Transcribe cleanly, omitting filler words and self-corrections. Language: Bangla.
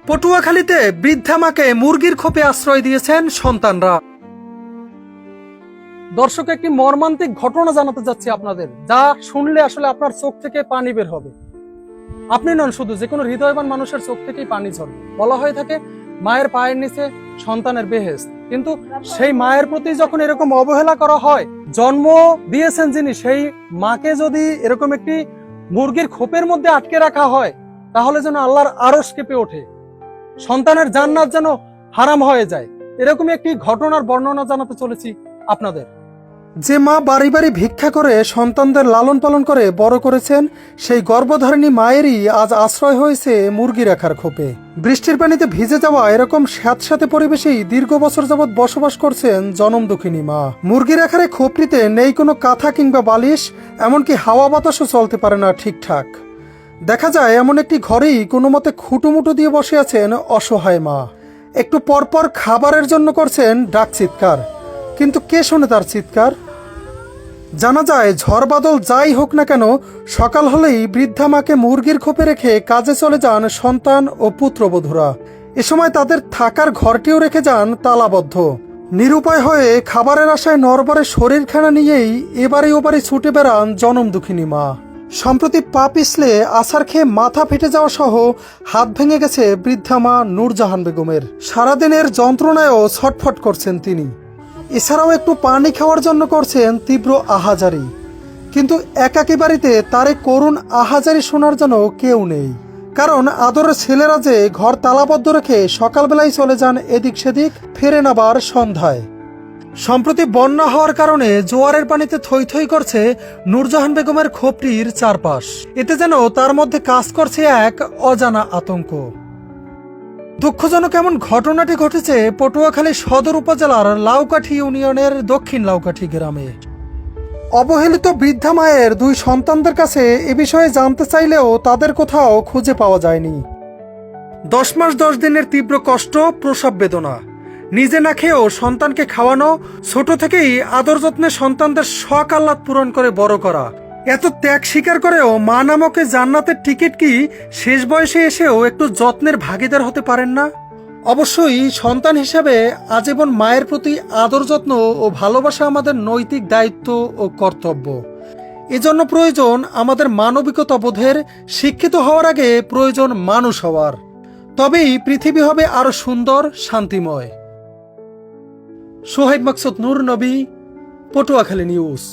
পটুয়াখালীতে বৃদ্ধা মাকে মুরগির খোপে আশ্রয় দিয়েছেন সন্তানরা। দর্শক, একটি মর্মান্তিক ঘটনা জানাতে যাচ্ছি আপনাদের, যা শুনলে আসলে আপনার চোখ থেকে পানি বের হবে। আপনি নন শুধু, যে কোনো হৃদয়বান মানুষের চোখ থেকেই পানি ঝরবে। বলা হয়ে থাকে মায়ের পায়ের নিচে সন্তানের বেহেশত, কিন্তু সেই মায়ের প্রতি যখন এরকম অবহেলা করা হয়, জন্ম দিয়েছেন যিনি, সেই মাকে যদি এরকম একটি মুরগির খোপের মধ্যে আটকে রাখা হয়, তাহলে যেন আল্লাহর আরশ কেঁপে ওঠে, সন্তানের জান্নাত যেন হারাম হয়ে যায়। এরকমই একটি ঘটনার বর্ণনা জানাতে চলেছি আপনাদের। যে মা বাড়ি বাড়ি ভিক্ষা করে সন্তানদের লালন পালন করে বড় করেছেন, সেই গর্ভধারিণী মায়েরই আজ আশ্রয় হয়েছে মুরগি রাখার খোপে। বৃষ্টির পানিতে ভিজে যাওয়া এরকম স্যাঁতস্যাঁতে পরিবেশেই দীর্ঘ বছর যাবৎ বসবাস করছেন জনম দুঃখিনী মা। মুরগি রাখার এই খোপটিতে নেই কোনো কাঁথা কিংবা বালিশ, এমনকি হাওয়া বাতাসও চলতে পারে না ঠিকঠাক। দেখা যায় এমন একটি ঘরেই কোনো মতে খুঁটুমুটু দিয়ে বসে আছেন অসহায় মা। একটু পরপর খাবারের জন্য করছেন ডাক চিৎকার, কিন্তু কে শোনে তার চিৎকার? জানা যায় ঝড় বাদল যাই হোক না কেন, সকাল হলেই বৃদ্ধা মাকে মুরগির খোপে রেখে কাজে চলে যান সন্তান ও পুত্রবধূরা। এ সময় তাদের থাকার ঘরটিও রেখে যান তালাবদ্ধ। নিরুপায় হয়ে খাবারের আশায় নরবরে শরীরখানা নিয়েই এবারে ওবারে ছুটে বেড়ান জনম দুঃখিনী মা। সম্প্রতি পা পিছলে আছাড় খেয়ে মাথা ফেটে যাওয়া সহ হাত ভেঙে গেছে বৃদ্ধা মা নূরজাহান বেগমের। সারাদিনের যন্ত্রণায়ও ছটফট করছেন তিনি। এছাড়াও একটু পানি খাওয়ার জন্য করছেন তীব্র আহাজারি, কিন্তু একাকী বাড়িতে তার এই করুণ আহাজারি শোনার জন্য কেউ নেই। কারণ আদরের ছেলেরা যে ঘর তালাবদ্ধ রেখে সকালবেলায় চলে যান এদিক সেদিক, ফেরেন আবার সন্ধ্যায়। সম্প্রতি বন্যা হওয়ার কারণে জোয়ারের পানিতে থই থই করছে নূরজাহান বেগমের খোপটির চারপাশ। এতে যেন তার মধ্যে কাজ করছে এক অজানা আতঙ্ক। দুঃখজনক এমন ঘটনাটি ঘটেছে পটুয়াখালী সদর উপজেলার লাউকাঠি ইউনিয়নের দক্ষিণ লাউকাঠি গ্রামে। অবহেলিত বৃদ্ধা মায়ের দুই সন্তানদের কাছে এ বিষয়ে জানতে চাইলেও তাদের কোথাও খুঁজে পাওয়া যায়নি। 10 মাস 10 দিনের তীব্র কষ্ট, প্রসব বেদনা, নিজে না খেয়েও সন্তানকে খাওয়ানো, ছোট থেকেই আদর যত্নে সন্তানদের শখ আহ্লাদ পূরণ করে বড় করা, এত ত্যাগ স্বীকার করেও মা নামক জান্নাতের টিকিট কি শেষ বয়সে এসেও একটু যত্নের ভাগীদার হতে পারেন না? অবশ্যই সন্তান হিসাবে আজীবন মায়ের প্রতি আদর যত্ন ও ভালোবাসা আমাদের নৈতিক দায়িত্ব ও কর্তব্য। এজন্য প্রয়োজন আমাদের মানবিকতা বোধের, শিক্ষিত হওয়ার আগে প্রয়োজন মানুষ হওয়ার। তবেই পৃথিবী হবে আরো সুন্দর, শান্তিময়। সোহাইব মাকসুদ, নূর নবী, পটুয়াখালী নিউজ।